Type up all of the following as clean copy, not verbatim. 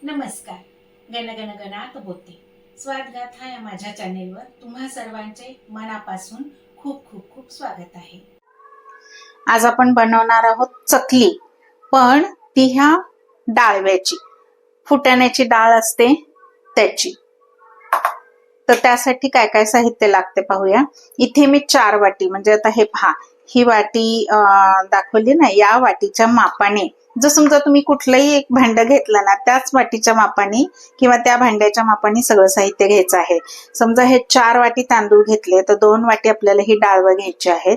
नमस्कार. गण गण गणात बोलते. स्वागत या माझ्या चॅनेलवर तुम्हा सर्वांचे मनापासून खूप खूप खूप स्वागत आहे. आज आपण बनवणार आहोत चकली, पण ती ह्या डाळव्याची, फुटाण्याची डाळ असते त्याची. तर त्यासाठी काय काय साहित्य लागते पाहूया. इथे मी 4 वाटी, म्हणजे आता हे पहा, ही वाटी दाखवली ना, या वाटीच्या मापाने, जर समजा तुम्ही कुठलंही एक भांड घेतलं ना, त्याच वाटीच्या मापाने किंवा त्या भांड्याच्या मापाने सगळं साहित्य घ्यायचं आहे. समजा हे 4 वाटी तांदूळ घेतले तर 2 वाटी आपल्याला ही डाळ घ्यायची आहे,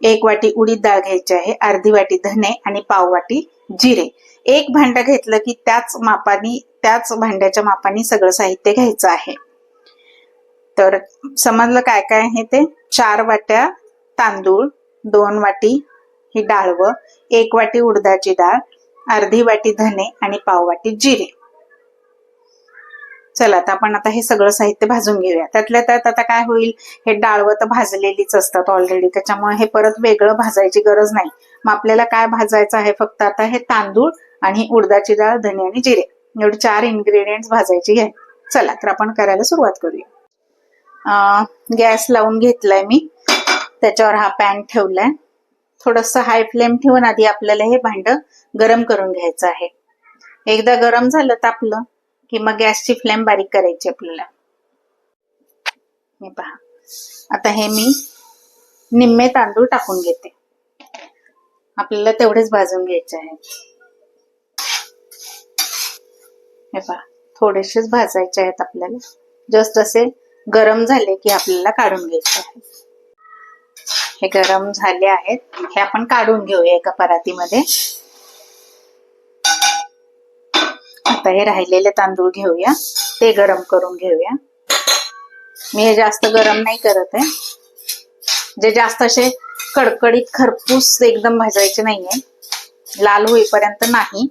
1 वाटी उडीद डाळ घ्यायची आहे, अर्धी वाटी धने आणि पाव वाटी जिरे. एक भांड घेतलं की त्याच मापाने, त्याच भांड्याच्या मापाने सगळं साहित्य घ्यायचं आहे. तर समजलं काय काय आहे ते. 4 वाट्या तांदूळ, 2 वाटी ही डाळ, 1 वाटी उडदाची डाळ, अर्धी वाटी धने आणि पाव वाटी जिरे. चला आता आपण हे सगळं साहित्य भाजून घेऊया. त्यातल्या त्यात आता काय होईल, हे डाळवं तर भाजलेलीच असतात ऑलरेडी, त्याच्यामुळे हे परत वेगळं भाजायची गरज नाही. मग आपल्याला काय भाजायचं आहे, फक्त आता हे तांदूळ आणि उडदाची डाळ, धने आणि जिरे, एवढे 4 इन्ग्रेडियंट्स भाजायचे आहे. चला तर आपण करायला सुरुवात करूया. गॅस लावून घेतलाय मी, त्याच्यावर हा पॅन ठेवलाय. थोडस हाय फ्लेम ठेवून आधी आपल्याला हे भांड गरम करून घ्यायचं आहे. एकदा गरम झालं तापलं की मग गॅसची फ्लेम बारीक करायची आपल्याला. हे पहा, आता हे मी निम्मे तांदूळ टाकून घेते. आपल्याला तेवढेच भाजून घ्यायचे आहे. हे पहा, थोडेसेच भाजायचे आहेत आपल्याला. जस्ट असे गरम झाले की आपल्याला काढून घ्यायचे आहे. हे गरम झाले आहेत, हे आपण काढून घेऊया एका परातीमध्ये. आता हे राहिलेले तांदूळ घेऊया, ते गरम करून घेऊया. मी हे जास्त गरम नाही करत आहे, जे जास्त असे कडकडीत खरपूस एकदम भाजायचे नाहीये, लाल होईपर्यंत नाही,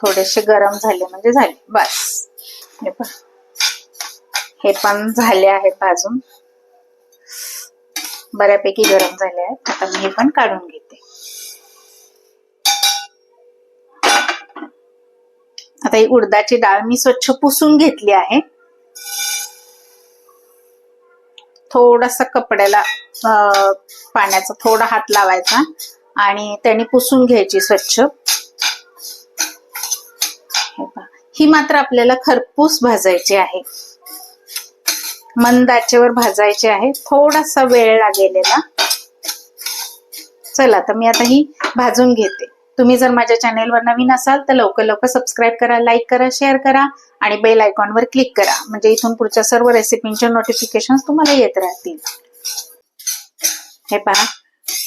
थोडेसे गरम झाले म्हणजे झाले बस. हे पहा, हे पण झाले आहेत भाजून, बऱ्यापैकी गरम झाले आहेत. आता मी हे पण काढून घेते. आता ही उडदाची डाळ मी स्वच्छ पुसून घेतली आहे. थोडासा कपड्याला पाण्याचा थोडा हात लावायचा आणि त्याने पुसून घ्यायची स्वच्छ. ही मात्र आपल्याला खरपूस भाजायची आहे, मंद आचेवर भाजायचे आहे, थोडासा वेळ लागेल याला. चला तर मी आता ही भाजून घेते. तुम्ही जर माझ्या चॅनेलवर नवीन असाल तर लवकर लवकर सबस्क्राईब करा, लाईक करा, शेअर करा आणि बेल आयकॉनवर क्लिक करा, म्हणजे इथून पुढच्या सर्व रेसिपींचे नोटिफिकेशन तुम्हाला येत राहतील. हे पहा,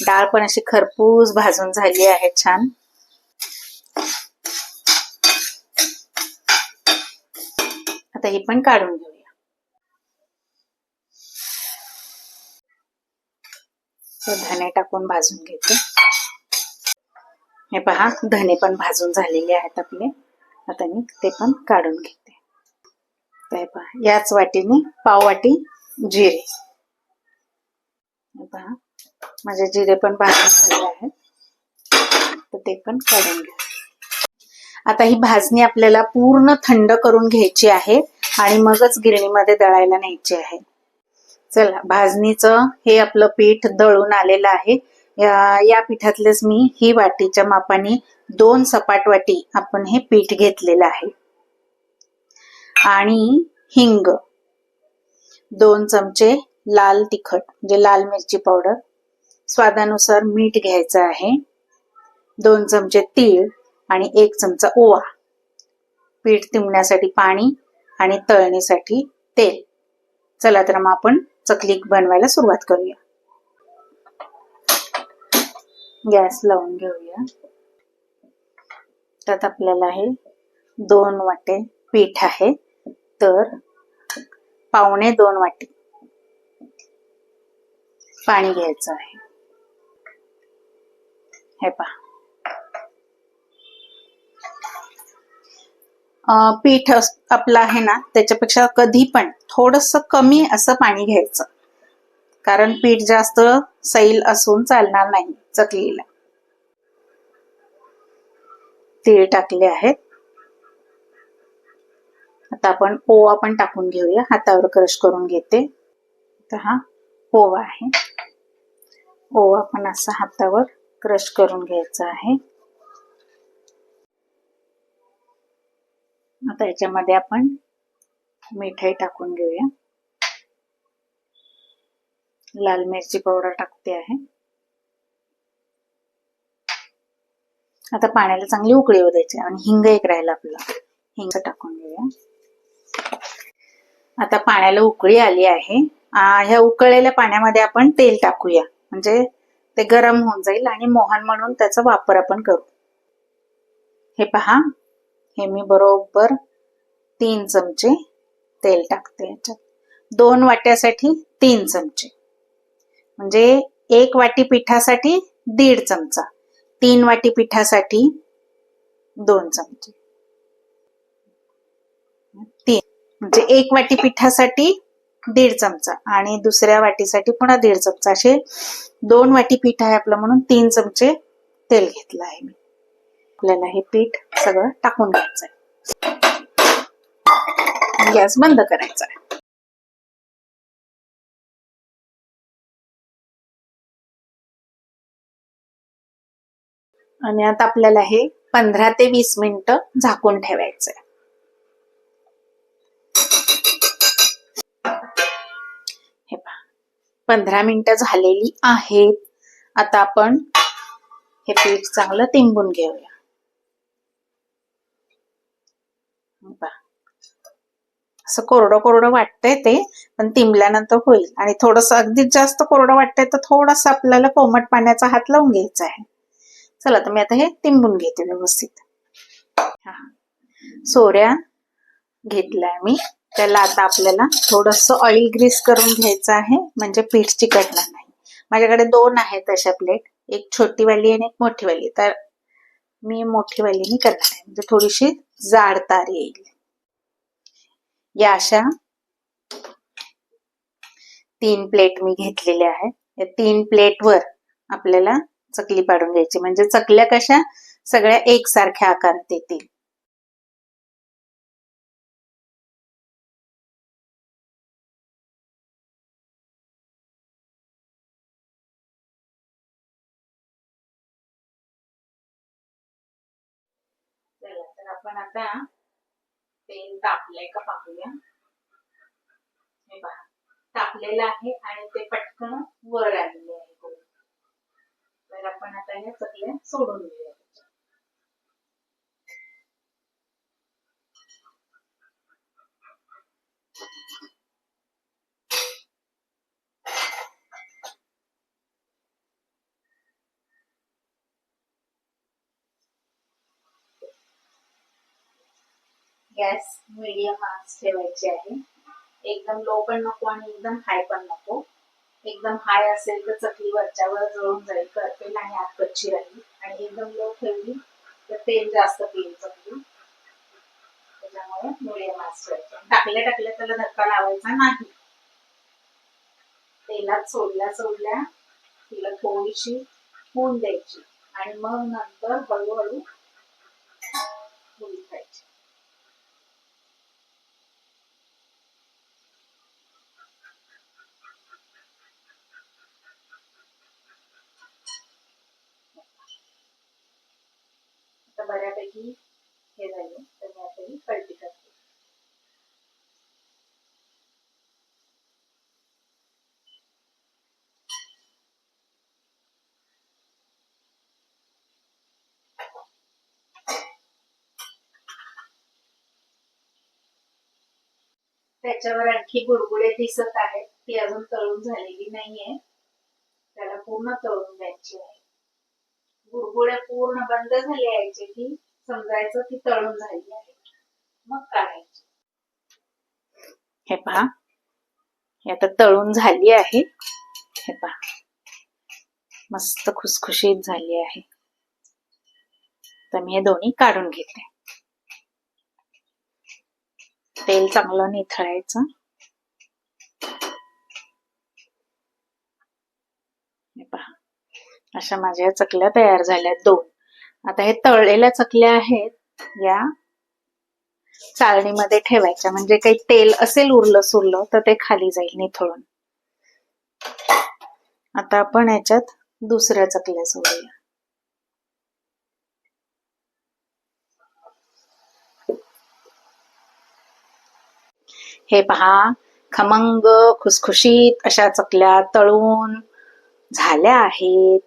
डाळ पण अशी खरपूस भाजून झाली आहे छान. आता ही पण काढून घेऊया. धने टाकून भाजून घेते. हे पहा, धने पण भाजून झालेले आहेत आपले. आता मी ते पण काढून घेते. तर हे पहा, याच वाटीने पाव वाटी जिरे. हे पहा, माझे जिरे पण भाजून झाले आहेत, तर ते पण काढून घ्या. आता ही भाजणी आपल्याला पूर्ण थंड करून घ्यायची आहे आणि मगच गिरणीमध्ये दळायला न्यायची आहे. चला, भाजणीचं हे आपलं पीठ दळून आलेलं आहे. या पिठातलेच मी ही वाटीच्या मापाने 2 सपाट वाटी आपण हे पीठ घेतलेलं आहे. आणि हिंग, 2 चमचे लाल तिखट म्हणजे लाल मिरची पावडर, स्वादानुसार मीठ घ्यायचं आहे, 2 चमचे तीळ आणि 1 चमचा ओवा, पीठ तिंबण्यासाठी पाणी आणि तळणीसाठी तेल. चला तर मग आपण चकली बनवायला सुरुवात करूया. गॅस लावून घेऊया. त्यात आपल्याला हे 2 वाटे पीठ आहे, तर पावणे 2 वाटी पाणी घ्यायचं आहे. हे पहा, पीठ आपलं आहे ना, त्याच्यापेक्षा कधी पण थोडस कमी असं पाणी घ्यायचं, कारण पीठ जास्त सैल असून चालणार नाही चकलीला. तीळ टाकले आहेत, आता आपण ओवा पण टाकून घेऊया, हातावर क्रश करून घेते. तर हा ओवा आहे, ओवा पण असा हातावर क्रश करून घ्यायचा आहे. आता याच्यामध्ये आपण मिठाई टाकून घेऊया, लाल मिरची पावडर टाकते आहे. आता पाण्याला चांगली उकळी येऊ द्यायची आणि हिंग एक राहिला आपला, हिंग टाकून घेऊया. आता पाण्याला उकळी आली आहे. ह्या उकळलेल्या पाण्यामध्ये आपण तेल टाकूया, म्हणजे ते गरम होऊन जाईल आणि मोहन म्हणून त्याचा वापर आपण करू. हे पहा, हे मी बरोबर 3 चमचे तेल टाकते याच्यात. 2 वाट्यासाठी 3 चमचे, म्हणजे 1 वाटी पिठासाठी 1.5 चमचा, 3 वाटी पिठासाठी 2 चमचे, 3 म्हणजे 1 वाटी पिठासाठी 1.5 चमचा आणि दुसऱ्या वाटीसाठी पुन्हा 1.5 चमचा, असे 2 वाटी पीठ आहे आपलं म्हणून 3 चमचे तेल घेतलं आहे मी. आपल्याला हे पीठ सगळं टाकून घ्यायचं आहे. गॅस बंद करायचा आहे. आणि आता आपल्याला हे 15 ते 20 मिनिटं झाकून ठेवायचं आहे. हे पहा, 15 मिनिटं झालेली आहेत. आता आपण हे पीठ चांगलं तिंबून घेऊया. असं कोरडं कोरडं वाटतंय ते, पण तिंबल्यानंतर होईल. आणि थोडस अगदीच जास्त कोरडं वाटतंय तर थोडस आपल्याला कोमट पाण्याचा हात लावून घ्यायचा आहे. चला, तर मी आता हे तिंबून घेते व्यवस्थित. सोऱ्या घेतलाय मी, त्याला आता आपल्याला थोडस ऑइल ग्रीस करून घ्यायचं आहे, म्हणजे पीठ चिकटणार नाही. माझ्याकडे 2 आहेत अशा प्लेट, एक छोटी वाली आणि एक मोठी वाली. तर मी मोठी वालीनी करणार आहे, म्हणजे थोडीशी जाड तार येईल. या अशा 3 प्लेट मी घेतलेल्या आहेत. या 3 प्लेटवर आपल्याला चकली पाडून घ्यायची, म्हणजे चकल्या कशा सगळ्या एकसारख्या आकारात येतील. चला, तर आपण आता तेल तापलंय का पाहूया. हे पहा, तापलेलं आहे आणि ते पटकन वर आलेले आहे. तर आपण आता या चकल्या सोडून देऊया. गॅस मीडियम आच ठेवायची आहे. एकदम लो पण नको आणि एकदम हाय पण नको. एकदम हाय असेल तर चकली वरच्यावर जळून जाईल, करपेल आणि आत कच्ची राहील. आणि एकदम लो ठेवली तर तेल जास्त पिईल चकली. त्याच्यामुळे मीडियम आच ठेवायची. टाकल्या त्याला धक्का लावायचा नाही. तेलात सोडल्या तिला थोडीशी होऊन द्यायची आणि मग नंतर हळूहळू खायची. आता बऱ्यापैकी हे झालं, तर मी आता ही पलटी करते. त्याच्यावर आणखी गुडगुडे दिसत आहेत, ती अजून तळून झालेली नाहीये. त्याला पूर्ण तळून द्यायची आहे. गुडगुड्या पूर्ण बंद झाले यायचे की समजायचं की तळून झाली आहे, मग काढायची. हे पहा, हे आता तळून झाली आहे. हे पहा, मस्त खुसखुशीत झाली आहे. तर मी हे दोन्ही काढून घेते. तेल चांगलं निथळायचं. हे पहा, अशा माझ्या चकल्या तयार झाल्या 2. आता हे तळलेल्या चकल्या आहेत, या चाळणीमध्ये ठेवायच्या, म्हणजे काही तेल असेल उरलं सुरलं तर ते खाली जाईल निथळून. आता आपण याच्यात दुसऱ्या चकल्या सोडूया. हे पहा, खमंग खुसखुशीत अशा चकल्या तळून झाल्या आहेत.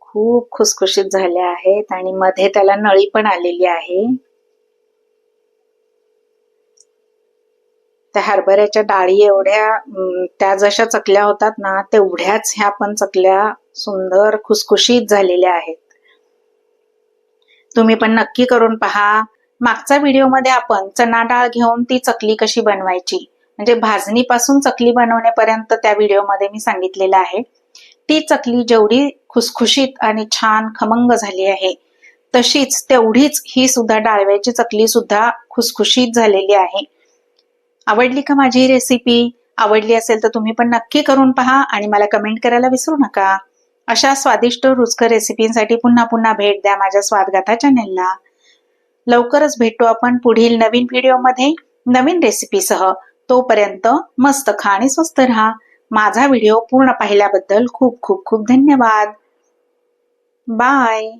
खूप खुसखुशीत झाल्या आहेत आणि मध्ये त्याला नळी पण आलेली आहे. त्या हरभऱ्याच्या डाळी एवढ्या त्या जशा चकल्या होतात ना तेवढ्याच ह्या पण चकल्या सुंदर खुसखुशीत झालेल्या आहेत. तुम्ही पण नक्की करून पहा. मागच्या व्हिडिओमध्ये आपण चणा डाळ घेऊन ती चकली कशी बनवायची, म्हणजे भाजणीपासून चकली बनवण्यापर्यंत त्या व्हिडिओमध्ये मी सांगितलेलं आहे. ती चकली जेवढी खुसखुशीत आणि छान खमंग झाली आहे तशीच तेवढीच ही सुद्धा डाळव्याची चकली सुद्धा खुसखुशीत झालेली आहे. आवडली का माझी रेसिपी? आवडली असेल तर तुम्ही पण नक्की करून पहा आणि मला कमेंट करायला विसरू नका. अशा स्वादिष्ट रुचकर रेसिपींसाठी पुन्हा पुन्हा भेट द्या माझ्या स्वादगाथा चॅनेलला. लवकरच भेटू आपण पुढील नवीन व्हिडिओमध्ये नवीन रेसिपीसह. तोपर्यंत मस्त खा आणि स्वस्त राहा. माझा व्हिडिओ पूर्ण पाहिल्याबद्दल खूप खूप खूप धन्यवाद. बाय.